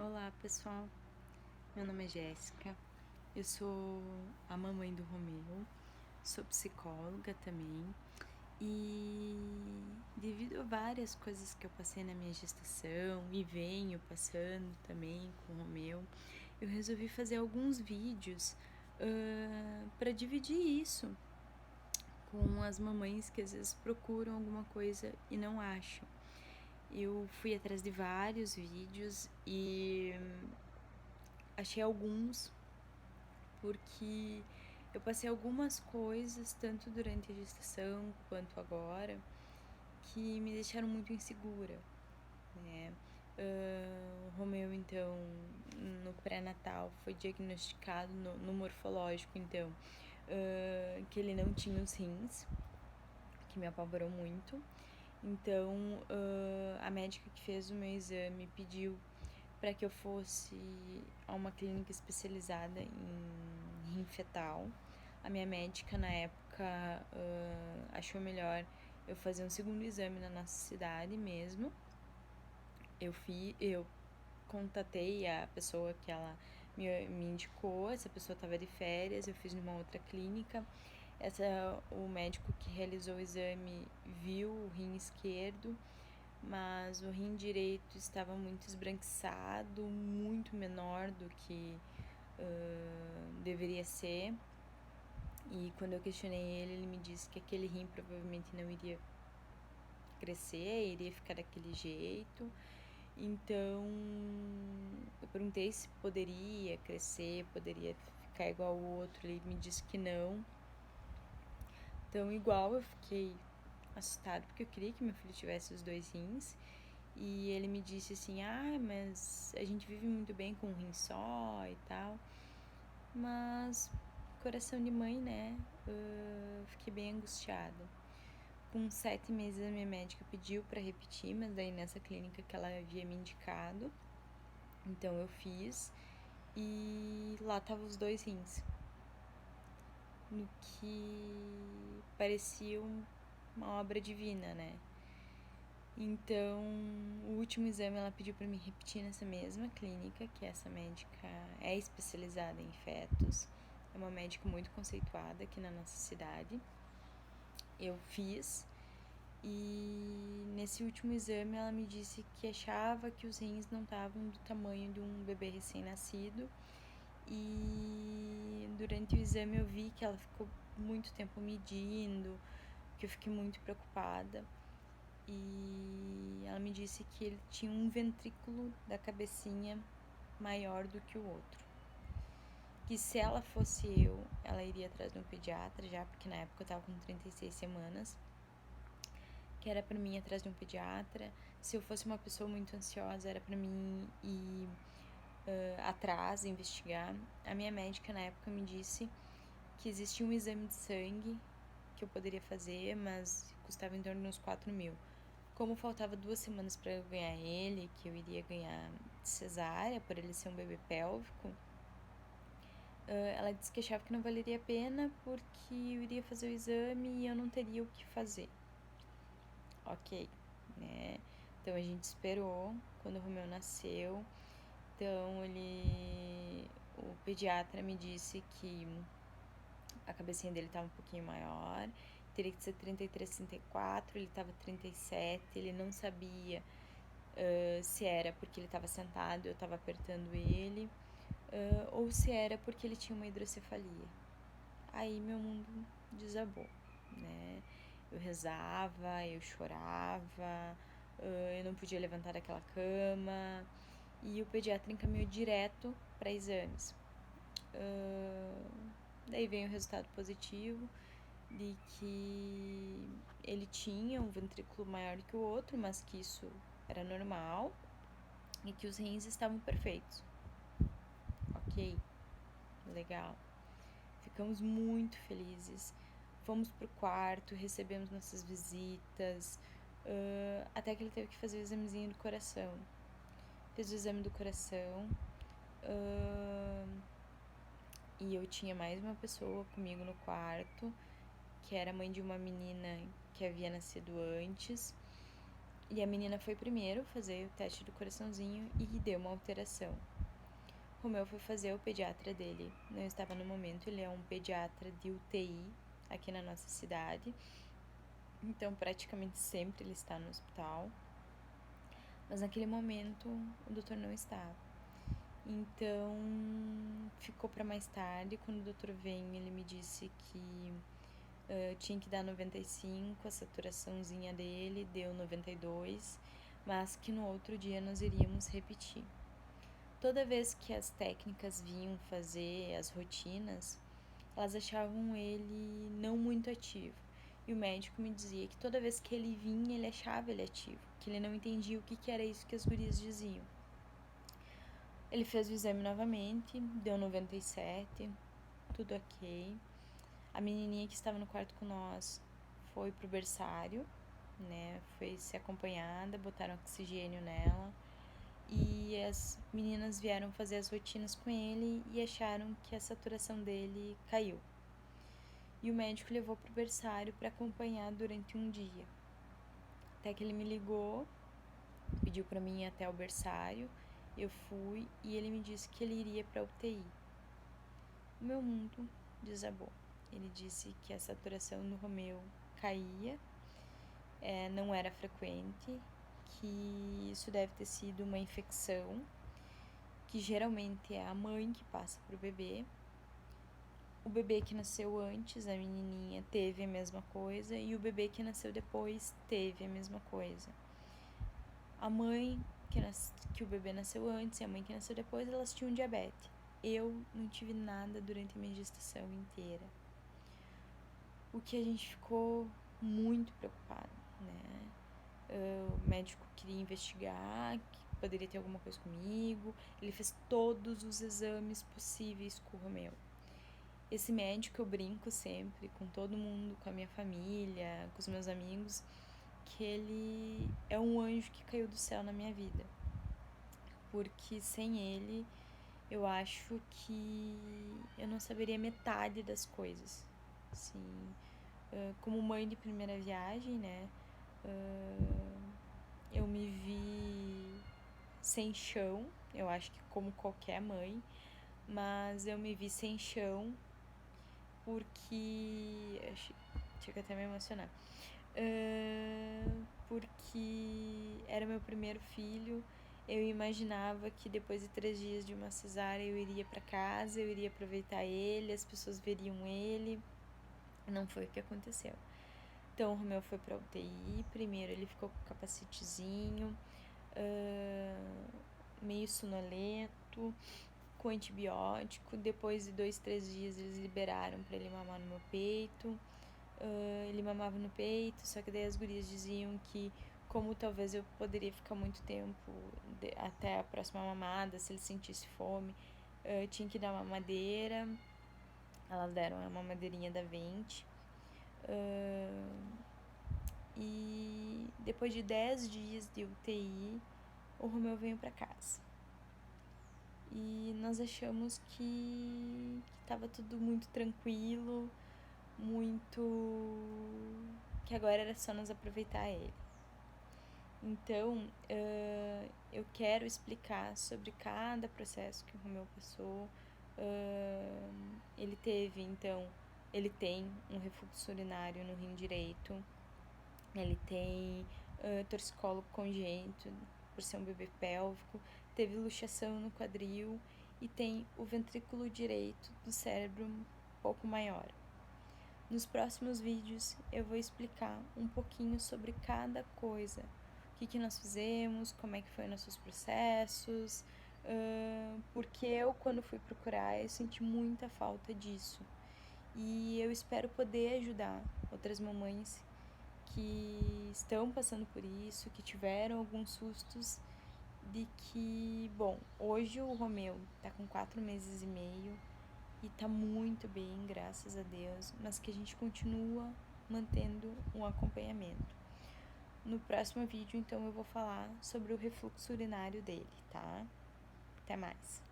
Olá pessoal, meu nome é Jéssica, eu sou a mamãe do Romeu, sou psicóloga também e devido a várias coisas que eu passei na minha gestação e venho passando também com o Romeu, eu resolvi fazer alguns vídeos para dividir isso com as mamães que às vezes procuram alguma coisa e não acham. Eu fui atrás de vários vídeos e achei alguns porque eu passei algumas coisas, tanto durante a gestação quanto agora, que me deixaram muito insegura, né? O Romeu, então, no pré-natal, foi diagnosticado no morfológico, então, que ele não tinha os rins, que me apavorou muito. Então, a médica que fez o meu exame pediu para que eu fosse a uma clínica especializada em rim fetal. A minha médica, na época, achou melhor eu fazer um segundo exame na nossa cidade mesmo. Eu contatei a pessoa que ela me indicou, essa pessoa estava de férias, eu fiz numa outra clínica. O médico que realizou o exame viu o rim esquerdo, mas o rim direito estava muito esbranquiçado, muito menor do que deveria ser. E quando eu questionei ele me disse que aquele rim provavelmente não iria crescer, iria ficar daquele jeito. Então, eu perguntei se poderia crescer, poderia ficar igual ao outro. Ele me disse que não. Então, igual, eu fiquei assustada porque eu queria que meu filho tivesse os dois rins. E ele me disse assim, mas a gente vive muito bem com um rim só e tal. Mas, coração de mãe, né? Fiquei bem angustiada. Com 7 meses a minha médica pediu para repetir, mas daí nessa clínica que ela havia me indicado. Então eu fiz e lá estavam os dois rins. No que parecia uma obra divina, né? Então, o último exame ela pediu para mim repetir nessa mesma clínica, que essa médica é especializada em fetos. É uma médica muito conceituada aqui na nossa cidade. Eu fiz e nesse último exame ela me disse que achava que os rins não estavam do tamanho de um bebê recém-nascido. E durante o exame eu vi que ela ficou muito tempo medindo, que eu fiquei muito preocupada. E ela me disse que ele tinha um ventrículo da cabecinha maior do que o outro. Que se ela fosse eu, ela iria atrás de um pediatra já, porque na época eu tava com 36 semanas. Que era pra mim ir atrás de um pediatra. Se eu fosse uma pessoa muito ansiosa, era pra mim ir atrás, investigar. A minha médica na época me disse que existia um exame de sangue que eu poderia fazer, mas custava em torno de uns 4 mil. Como faltava 2 semanas para eu ganhar ele, que eu iria ganhar cesárea, por ele ser um bebê pélvico, ela disse que achava que não valeria a pena porque eu iria fazer o exame e eu não teria o que fazer. Ok, né? Então a gente esperou quando o Romeu nasceu. Então o pediatra me disse que a cabecinha dele estava um pouquinho maior, teria que ser 33, 34, ele estava 37, ele não sabia se era porque ele estava sentado e eu estava apertando ele, ou se era porque ele tinha uma hidrocefalia. Aí meu mundo desabou, né? Eu rezava, eu chorava, eu não podia levantar daquela cama e o pediatra encaminhou direto para exames. Daí veio o resultado positivo de que ele tinha um ventrículo maior que o outro, mas que isso era normal e que os rins estavam perfeitos. Ok, legal. Ficamos muito felizes. Fomos pro quarto, recebemos nossas visitas, até que ele teve que fazer o examezinho do coração. Fez o exame do coração e eu tinha mais uma pessoa comigo no quarto, que era mãe de uma menina que havia nascido antes. E a menina foi primeiro fazer o teste do coraçãozinho e deu uma alteração. Romeu foi fazer, o pediatra dele não estava no momento, ele é um pediatra de UTI aqui na nossa cidade, então praticamente sempre ele está no hospital, mas naquele momento o doutor não estava. Então ficou para mais tarde. Quando o doutor veio, ele me disse que tinha que dar 95, a saturaçãozinha dele deu 92, mas que no outro dia nós iríamos repetir. Toda vez que as técnicas vinham fazer as rotinas, elas achavam ele não muito ativo. E o médico me dizia que toda vez que ele vinha, ele achava ele ativo, que ele não entendia o que era isso que as gurias diziam. Ele fez o exame novamente, deu 97, tudo ok. A menininha que estava no quarto com nós foi pro berçário, né? Foi ser acompanhada, botaram oxigênio nela. E as meninas vieram fazer as rotinas com ele e acharam que a saturação dele caiu. E o médico levou pro berçário para acompanhar durante um dia. Até que ele me ligou, pediu para mim ir até o berçário. Eu fui e ele me disse que ele iria para UTI. O meu mundo desabou. Ele disse que a saturação do Romeu caía, não era frequente, que isso deve ter sido uma infecção, que geralmente é a mãe que passa pro bebê. O bebê que nasceu antes, a menininha, teve a mesma coisa, e o bebê que nasceu depois teve a mesma coisa. A mãe que o bebê nasceu antes e a mãe que nasceu depois, elas tinham diabetes. Eu não tive nada durante a minha gestação inteira. O que a gente ficou muito preocupado, né? O médico queria investigar, que poderia ter alguma coisa comigo. Ele fez todos os exames possíveis com o Romeu. Esse médico, eu brinco sempre com todo mundo, com a minha família, com os meus amigos, que ele é um anjo que caiu do céu na minha vida. Porque sem ele, eu acho que eu não saberia metade das coisas. Assim, como mãe de primeira viagem, né? Eu me vi sem chão, eu acho que como qualquer mãe, mas eu me vi sem chão porque... Chega até a me emocionar. Porque era meu primeiro filho. Eu imaginava que depois de 3 dias de uma cesárea eu iria para casa, eu iria aproveitar ele, as pessoas veriam ele. Não foi o que aconteceu. Então o Romeu foi pra UTI. Primeiro ele ficou com capacetezinho, meio sonolento, com antibiótico. Depois de 2, 3 dias eles liberaram para ele mamar no meu peito. Ele mamava no peito, só que daí as gurias diziam que como talvez eu poderia ficar muito tempo até a próxima mamada, se ele sentisse fome, tinha que dar mamadeira. Elas deram a mamadeirinha da Vente. E depois de 10 dias de UTI, o Romeu veio para casa. E nós achamos que estava tudo muito tranquilo, que agora era só nós aproveitar ele. Então, eu quero explicar sobre cada processo que o Romeu passou. Ele tem um refluxo urinário no rim direito, ele tem torcicolo congênito por ser um bebê pélvico, teve luxação no quadril e tem o ventrículo direito do cérebro um pouco maior. Nos próximos vídeos eu vou explicar um pouquinho sobre cada coisa, o que nós fizemos, como é que foi nossos processos, porque eu, quando fui procurar, eu senti muita falta disso. E eu espero poder ajudar outras mamães que estão passando por isso, que tiveram alguns sustos, de que, bom, hoje o Romeu tá com 4 meses e meio e tá muito bem, graças a Deus, mas que a gente continua mantendo um acompanhamento. No próximo vídeo, então, eu vou falar sobre o refluxo urinário dele, tá? Até mais!